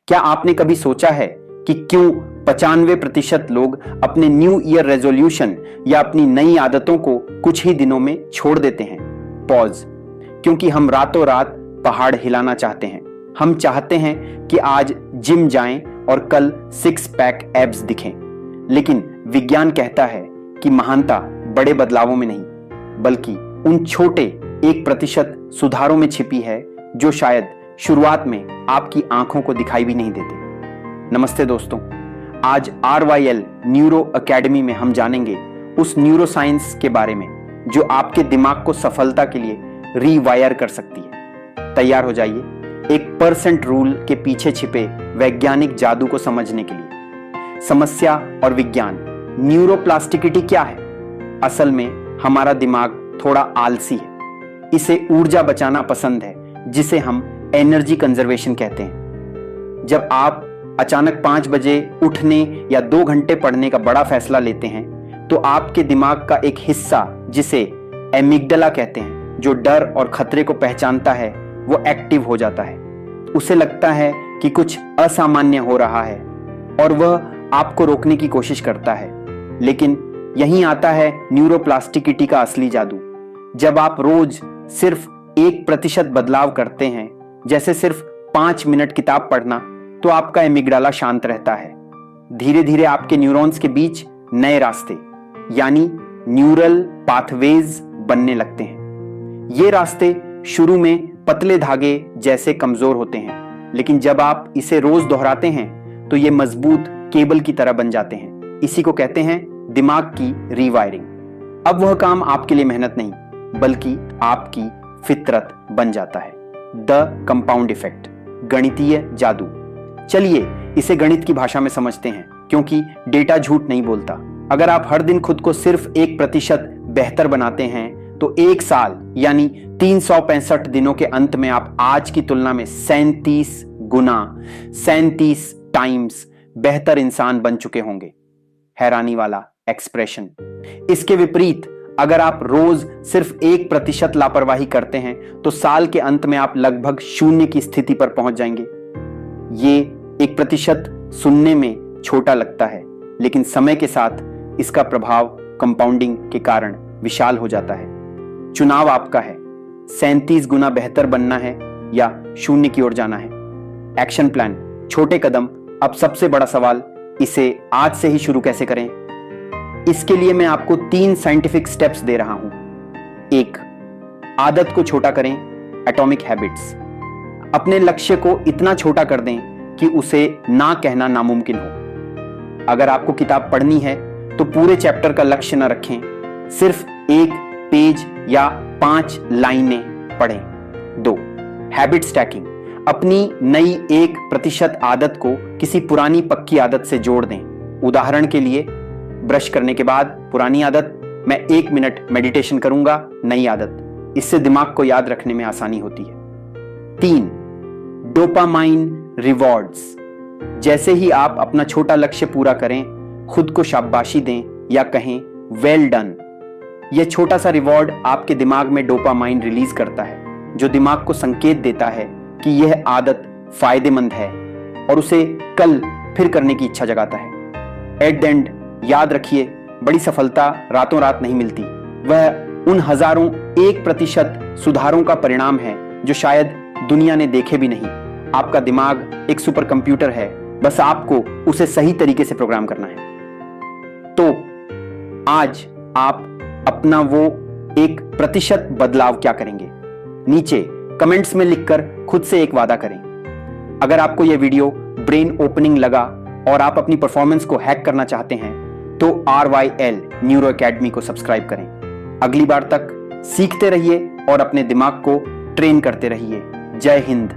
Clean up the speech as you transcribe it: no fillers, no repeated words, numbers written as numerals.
क्या आपने कभी सोचा है कि क्यों 95% लोग अपने न्यू ईयर रेजोल्यूशन या अपनी नई आदतों को कुछ ही दिनों में छोड़ देते हैं? पॉज। क्योंकि हम रातों रात पहाड़ हिलाना चाहते हैं। हम चाहते हैं कि आज जिम जाएं और कल 6 पैक एब्स दिखें। लेकिन विज्ञान कहता है कि महानता बड़े बदलावों में नहीं, बल्कि उन छोटे 1% सुधारों में छिपी है जो शायद शुरुआत में आपकी आंखों को दिखाई भी नहीं देते। नमस्ते दोस्तों, आज RYL न्यूरो एकेडमी में हम जानेंगे उस न्यूरो साइंस के बारे में जो आपके दिमाग को सफलता के लिए रीवायर कर सकती है। तैयार हो जाइए एक % रूल के पीछे छिपे वैज्ञानिक जादू को समझने के लिए। समस्या और विज्ञान। न्यूरोप्लास्टिसिटी क्या है? असल में हमारा दिमाग थोड़ा आलसी है। इसे ऊर्जा बचाना पसंद है, जिसे हम एनर्जी कंजर्वेशन कहते हैं। जब आप अचानक 5 बजे उठने या 2 घंटे पढ़ने का बड़ा फैसला लेते हैं तो आपके दिमाग का एक हिस्सा, जिसे एमिगडाला कहते हैं, जो डर और खतरे को पहचानता है, वो एक्टिव हो जाता है। उसे लगता है कि कुछ असामान्य हो रहा है और वह आपको रोकने की कोशिश करता है। लेकिन यहीं आता है न्यूरोप्लास्टिसिटी का असली जादू। जब आप रोज सिर्फ 1% बदलाव करते हैं, जैसे सिर्फ 5 मिनट किताब पढ़ना, तो आपका एमिगडाला शांत रहता है। धीरे धीरे आपके न्यूरॉन्स के बीच नए रास्ते यानी न्यूरल पाथवेज बनने लगते हैं। ये रास्ते शुरू में पतले धागे जैसे कमजोर होते हैं, लेकिन जब आप इसे रोज दोहराते हैं तो ये मजबूत केबल की तरह बन जाते हैं। इसी को कहते हैं दिमाग की रीवायरिंग। अब वह काम आपके लिए मेहनत नहीं, बल्कि आपकी फितरत बन जाता है। द कंपाउंड इफेक्ट, गणितीय जादू। चलिए इसे गणित की भाषा में समझते हैं, क्योंकि डेटा झूठ नहीं बोलता। अगर आप हर दिन खुद को सिर्फ 1% बेहतर बनाते हैं तो 1 साल यानी 365 दिनों के अंत में आप आज की तुलना में 37 गुना 37 टाइम्स बेहतर इंसान बन चुके होंगे। हैरानी वाला एक्सप्रेशन। इसके विपरीत अगर आप रोज सिर्फ 1% लापरवाही करते हैं तो साल के अंत में आप लगभग 0 की स्थिति पर पहुंच जाएंगे। ये 1% सुनने में छोटा लगता है, लेकिन समय के साथ इसका प्रभाव कंपाउंडिंग के कारण विशाल हो जाता है। चुनाव आपका है, 37 गुना बेहतर बनना है या 0 की ओर जाना है। एक्शन प्लान, छोटे कदम। अब सबसे बड़ा सवाल, इसे आज से ही शुरू कैसे करें? इसके लिए मैं आपको 3 साइंटिफिक स्टेप्स दे रहा हूं। 1, आदत को छोटा करें, एटॉमिक हैबिट्स। अपने लक्ष्य को इतना छोटा कर दें कि उसे ना कहना नामुमकिन हो। अगर आपको किताब पढ़नी है तो पूरे चैप्टर का लक्ष्य न रखें, सिर्फ 1 पेज या 5 लाइनें पढ़ें। 2, हैबिट स्टैकिंग। अपनी नई 1% आदत को किसी पुरानी पक्की आदत से जोड़ दें। उदाहरण के लिए, ब्रश करने के बाद पुरानी आदत, मैं 1 मिनट मेडिटेशन करूंगा, नई आदत। इससे दिमाग को याद रखने में आसानी होती है। 3, डोपामाइन रिवॉर्ड्स। जैसे ही आप अपना छोटा लक्ष्य पूरा करें, खुद को शाबाशी दें या कहें वेल डन। यह छोटा सा रिवॉर्ड आपके दिमाग में डोपामाइन रिलीज करता है, जो दिमाग को संकेत देता है कि यह आदत फायदेमंद है और उसे कल फिर करने की इच्छा जगाता है। एट द एंड, याद रखिए, बड़ी सफलता रातों रात नहीं मिलती। वह उन हजारों 1% सुधारों का परिणाम है जो शायद दुनिया ने देखे भी नहीं। आपका दिमाग एक सुपर कंप्यूटर है, बस आपको उसे सही तरीके से प्रोग्राम करना है। तो आज आप अपना वो 1% बदलाव क्या करेंगे? नीचे कमेंट्स में लिखकर खुद से एक वादा करें। अगर आपको यह वीडियो ब्रेन ओपनिंग लगा और आप अपनी परफॉर्मेंस को हैक करना चाहते हैं तो RYL न्यूरो एकेडमी को सब्सक्राइब करें। अगली बार तक सीखते रहिए और अपने दिमाग को ट्रेन करते रहिए। जय हिंद।